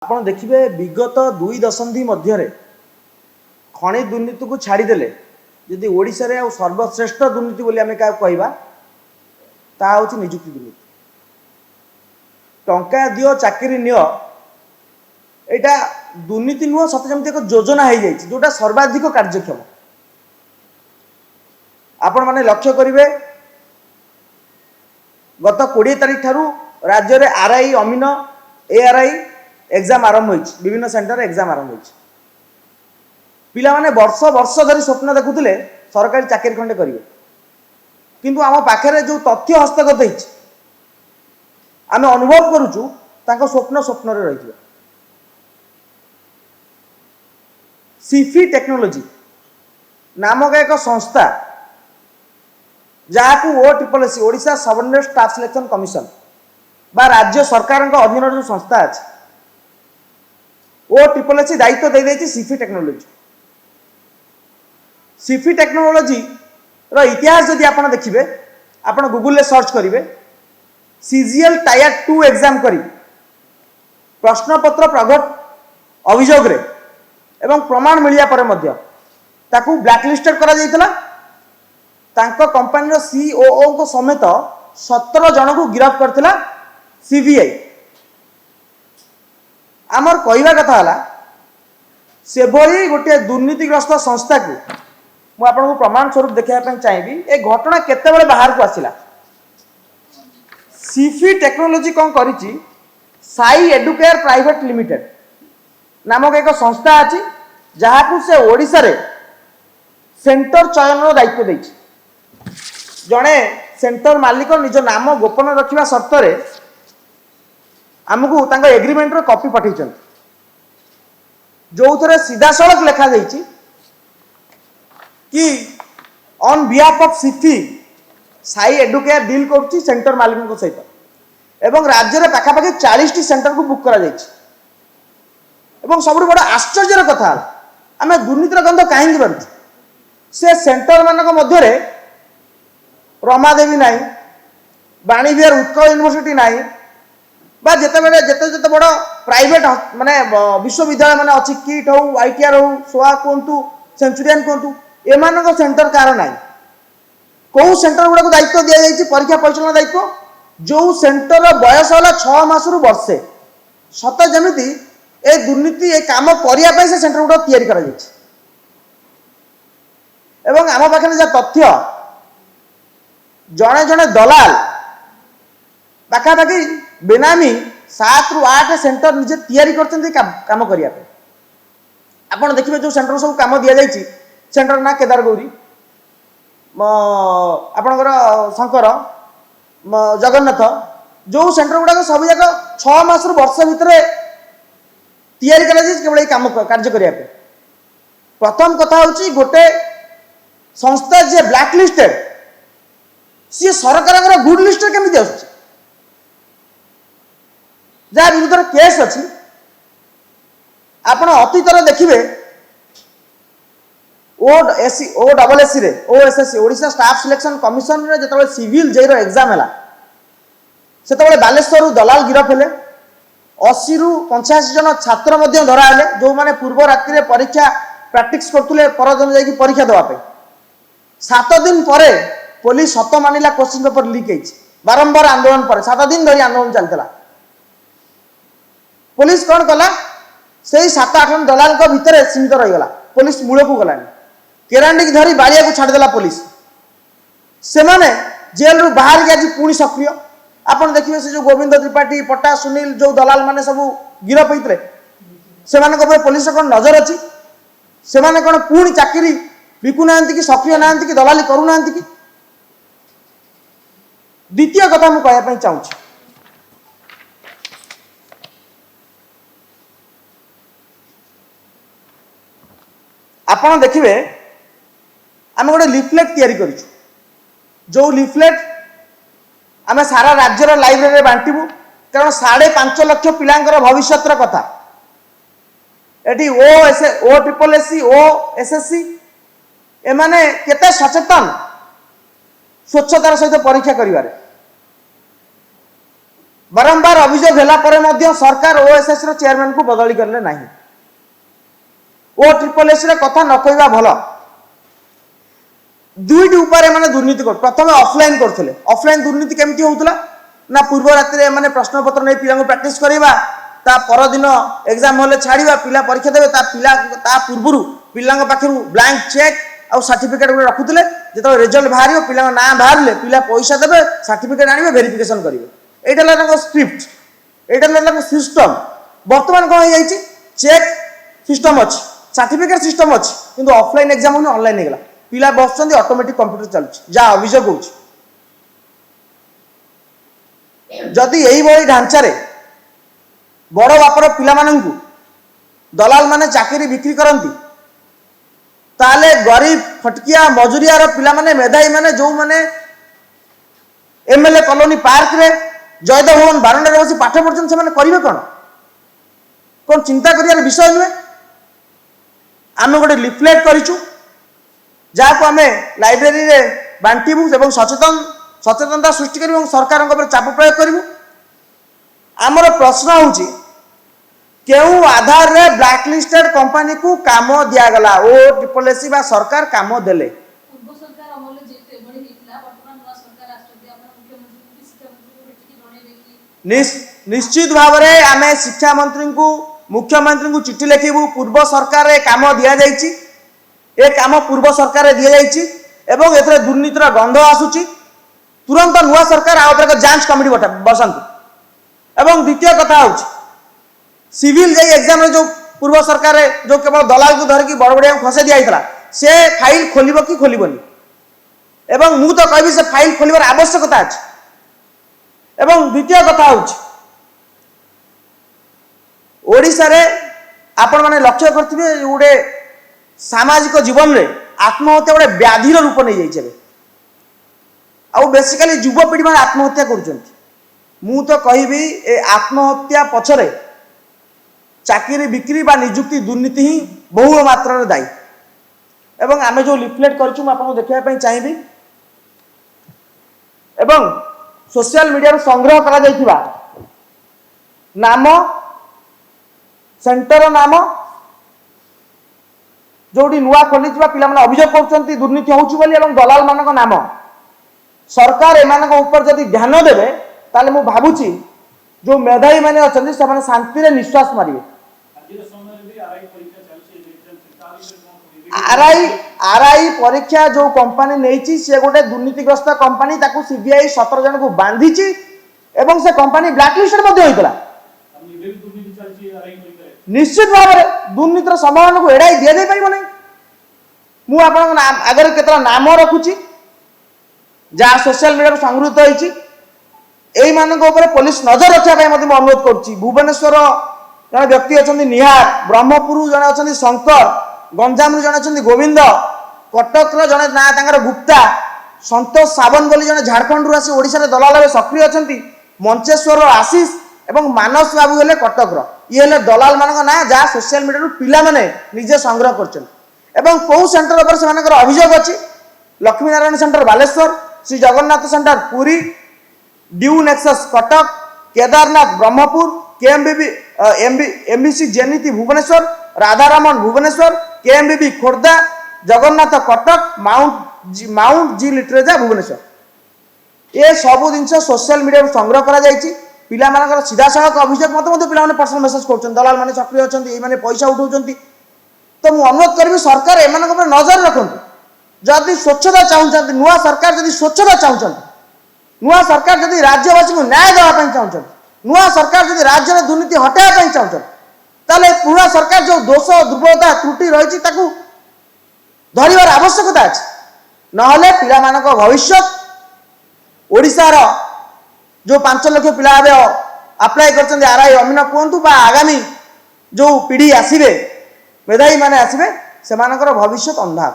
आपण देखिए विगत 2 दशंधि मध्य खनि दुर्नीति को छाड़देले जदि ओडिशा रे सर्वश्रेष्ठ दुर्नीति बोली आम क्या कहवा ता हूँ निजुक्ति दुर्नीति। टंका दियो चाकरी नियो एटा दुर्नीति नुह सत जमी एक योजना हो जाए जोटा सर्वाधिक कार्यक्षम। आपण माने लक्ष्य करेंगे गत 20 तारीख ठारू राज्य में आरआई अमीन एआरआई एग्जाम आरंभ होइछ। विभिन्न सेंटर एग्जाम आरंभ होइछ। पिला माने वर्ष वर्ष धरी स्वप्न देखुले सरकारी चाकरी खंडे करिवे किंतु आम पाखे जो तथ्य हस्तगत होइछ आम अनुभव करूचु तांको स्वप्न स्वप्न रे रहिथिबा। सिफी टेक्नोलॉजी नामक एक संस्था जहाँ OTPSC Odisha subordinate staff selection commission बा राज्य सरकार अधीन जो संस्था अच्छी ओटीपीएससी दायित्व दे देछि सिफी टेक्नोलॉजी। सिफी टेक्नोलॉजी रो इतिहास जदि आपण देखिबे आपण गूगल ले सर्च करिवे सीजीएल टायर 2 एग्जाम करी प्रश्नपत्र प्रगट अभियोग रे एवं प्रमाण मिलिया परे मध्य ताकू ब्लैकलिस्टेड करा जायतला। तांको कंपनी रो सीओओ को समेत 17 जन को गिरफ्त करथिला सीबीआई। आमर कहवा कथा है से भली गोटे दुर्नीतिग्रस्त संस्था को मु आपको प्रमाण स्वरूप देखा चाहिए ए घटना केतेबेले बाहर को आसिला। सिफी टेक्नोलॉजी कौन करिछि साई एडुकेयर प्राइवेट लिमिटेड नामक एक संस्था अच्छी जहाँ को से ओडिशा रे सेंटर चयन दायित्व देछि। जड़े सेंटर मालिक निज नाम गोपन रखा शर्त आमको तांको एग्रीमेंट रो कॉपी पठेइछन जो थरे सीधा सड़क लिखा जाइछि कि on behalf of Sify Sai Educare deal करछि सेंटर मालिक को सहित एवं राज्य रे पाखा पाखी 40 टी सेंटर को बुक करा जाइछि। एवं सबुठ बड़ आश्चर्यर कथा आम दुर्नीतिर गंध कहीं बारुछु से सेंटर मानक मध्य रे रमादेवी नाई बाणीविहार उत्कल यूनिवर्सिटी नाई बा जेते बड़ प्राइवेट माने विश्वविद्यालय माने अच्छी किट हो आईटीआर हो सोआ कहतु सेंचुरियन कहतु एमान सेंटर कार ना कौ सेंटर गुड़ा को दायित्व दि जाए परीक्षा परिचालन दायित्व जो सेंटर बयस है 6 मास रु वर्षे सत जमी ए दुर्नीति ए काम करने से सेंटर गुड़ा तैयारी करा जायछि। एवं आम पाखे जहाँ तथ्य जड़े जड़े दलाल पाखापाखि बेनामी 7 रु 8 सेंटर निजे तैयारी करछन्ती काम करिया पे। आपण देखिबे जो सेंटर सब काम दिया जायछि सेंटर ना केदार गौरी आपणकर शंकर जगन्नाथ जो सेंटर गुड़ा सब जाक 6 मास रु वर्ष भितर तैयारी करा जायछि केवल काम कार्य करिया पे। प्रथम कथा होछि गोटे संस्था जे ब्लैक लिस्टेड सी सरकार गुड लिस्ट केमिति आछी जहाँ विरुद्ध केस अच्छी आप अतीतर देखिए OSSC Odisha staff selection commission रे जतबे सिविल जेर एग्जाम है से बालेश्वर दलाल गिरफ हेले 80 रु 85 जन छात्र मध्य धरा हेले जो माने पूर्व रात्रि रे परीक्षा प्रैक्टिस करथुले परदिन जाई परीक्षा देवा पे 7 दिन परे पुलिस सत मानिला क्वेश्चन पेपर लीक होइछ। बारंबार आंदोलन पर 7 दिन धरी आंदोलन चलता पुलिस कौन कला से 7-8 दलाल भितर सीमित रहीगला पुलिस मूल को गलानी केरांडी की धरी बाड़िया को छाड़देला पुलिस से माने जेल रु बाहर के आज पुणी सक्रिय। आपन देखिए से जो गोविंद त्रिपाठी पट्टा सुनील जो दलाल माने सब गिरफ होते से पुलिस कौन नजर अच्छी से माने कौन पुणी चाकरी बिकुना कि सक्रिय ना कि दलाली करूना कि। द्वितीय कथा मुझे कहना चाहूँगी आपण देखिए आम गोटे लिफलेट तैयारी करिछु जो लिफलेट आम सारा राज्यर लाइब्रेरी बांटबू कारण 5.5 लाख पिलांकर भविष्यतर कथा एटी ओटीपीएससी ओएसएससी एमाने केते सचेतन स्वच्छतार सहित परीक्षा करिवारे बारंबार अभियोग होला परे मध्य सरकार ओएसएस रो चेयरमैन को बदली करले नाही। ओ ट्रिपल एस रे कथा न कहवा भल। दुईटी उपाय माने दुर्नीति कर प्रथम ऑफलाइन करथले। ऑफलाइन दुर्नीति केमती होउतला ना पूर्व रात्रि माने प्रश्न पत्र नै पिला को प्रैक्टिस करबा ता पर दिन एग्जाम होले छाड़ीबा पिला परीक्षा देबे ता पूर्वरु पिला पाखरु ब्लैंक चेक आ सर्टिफिकेट गुलो रखुतले जेतो रिजल्ट बाहरियो पिला ना बाहरले पिला पैसा देबे सर्टिफिकेट आनिबे वेरिफिकेशन करिवे एटा लाको स्क्रिप्ट एटा लाको सिस्टम वर्तमान को हो जाईची चेक सिस्टम अछि सर्टिफिकेट सिस्टम अछि किंतु ऑफलाइन एग्जाम होने ऑनलाइन हे गेला पिला बसचंदी ऑटोमेटिक कंप्यूटर चलछि जा अभियोग होछि जदि एही बळी ढांचा रे बड़ बापर पिला माननकु दलाल माने चाकरी बिक्री करंती ताले गरीब फटकिया मजुरिया रो पिला माने मेधाई माने जो माने एमएलए कॉलोनी पार्क रे जयदेव भवन बारंडा रे बसी पाठ पढ़छन से माने करिवे कोन चिंता करियार विषय नुहे आमे गोटे लिफलेट करिछु जाको आमे लाइब्रेरी रे बांटीबु एवं सचेतनता सृष्टि करिबु सरकार को चाप प्रयोग करिबु आमर प्रश्न होउची केउ आधार रे ब्लैक लिस्टेड कंपनी को काम दिया गला ओ ट्रिपल एस बा सरकार काम देले पूर्व सरकार अमल जेते बडी हितला वर्तमान नवा सरकार राष्ट्रपति अपन मुख्यमंत्री को शिक्षा मंत्री को भेटिकी जणे देखि निश्चित भाव रे आमे शिक्षा मंत्री को मुख्यमंत्री को चिट्ठी लिखिबु पूर्व सरकार रे काम दिया जाईची ए काम पूर्व सरकार रे दिया जाईची एवं एथरे दुर्नीतिर गंध आसुची तुरंत नुआ सरकार आ ऊपर जांच कमिटी बसंतु एवं द्वितीय कथा होउची सिविल जे एग्जाम रे जो पूर्व सरकार रे जो केवल दलाल को धर की बड़ बड़िया फसे दिया हितला से फाइल खोलिबो कि खोलिबोनी एवं मु तो कहबी से फाइल खोलिबार आवश्यकता अछि एवं द्वितीय कथा होउची ओडिसा रे आपण माने लक्ष्य करथिबे उडे सामाजिक जीवन रे आत्महत्या गोटे व्याधि रूप नहीं जाइए आ बेसिकली युवपीढ़ी मैंने आत्महत्या करुँच मु तो कहबी ए आत्महत्या पछरे चाकरी बिक्री बा निजुक्ति दुर्नीति ही बहु मात्रा दायी एवं आमे जो लिफलेट करूँ आपको देखा चाहिए एवं सोशल मीडिया संग्रह करा जाइथिबा नाम सेंटर नाम जोटी नुआ खोली पिला माने अभियोग करछंती दुर्नीति होउची बोली एवं दलाल मानक नाम सरकार एमानक ऊपर जदि ध्यान देबे ताले मु भाबुची जो मेधावी माने अछंती से माने शांति रे निश्वास मारिबे आरआई परीक्षा जो कंपनी नेइची से गोटे दुर्नीतिग्रस्त कंपनी ताकू सीबीआई 17 जन को बांधीची एवं से कंपनी ब्लैक लिस्टेड मध्ये होइतला निश्चित भाव में दुर्नीतिर समाधान को एड़ाई दि जाई नहीं मु आपन आगे केतरा नाम रखुची जहाँ सोशल मीडिया संगृहित होइची एई मानक ऊपर पुलिस नजर रखा अनुरोध करुच्ची भुवनेश्वर जन व्यक्ति अच्छा निहार ब्रह्मपुर जन अच्छा शंकर गंजाम जन अच्छा गोविंद कटक जन ना गुप्ता संतोष सावन बोली जन झारखंड रू आसी ओडिशा रे दलाल भाव सक्रिय अच्छा मंचेश्वर आशीष एवं मानस बाबू हेले कटक ये हेले दलाल मानक ना जहाँ सोशल मीडिया पिला माने निजे संग्रह करछन एवं कौ सेंटर पर से अभियोग अच्छी लक्ष्मी नारायण सेंटर बालेश्वर श्री जगन्नाथ सेंटर पुरी ड्यू nexus Cuttack Kedarnath Brahmapur KMBB MBC जेनिति भुवनेश्वर राधारमन भुवनेश्वर केएमबीबी खोर्धा जगन्नाथ कटक माउंट जी लिटरेजा भुवनेश्वर ये सब जिन सोशल मीडिया संग्रह करा जायछि पिला मानकर सीधा सड़क अभियोग मत पिला माने पर्सनल मेसेज करछन दलाल माने सक्रिय अछंती ए माने पैसा उठाउछंती तो मु अनुरोध करबी सरकार एमानक पर नजर रखंतु जदि स्वच्छता चाहूछंती नुआ सरकार जदि स्वच्छता चाहूछंती नुआ सरकार जदि राज्यवासी को न्याय देवा पई चाहूछंती नुआ सरकार जदि राज्य रे दुर्नीति हटाया पई चाहूछंती ताले पुरा सरकार जो दोष दुर्बलता त्रुटि रहिछि ताकू धरिबार आवश्यकता अछि नहले पिला मानक भविष्य ओडिसा रो जो 5 लाख पिला अप्लाई कर आरआई अमीन कहतु आगामी जो पीढ़ी आसवे मेधावी माने आसवे से भविष्य अंधार।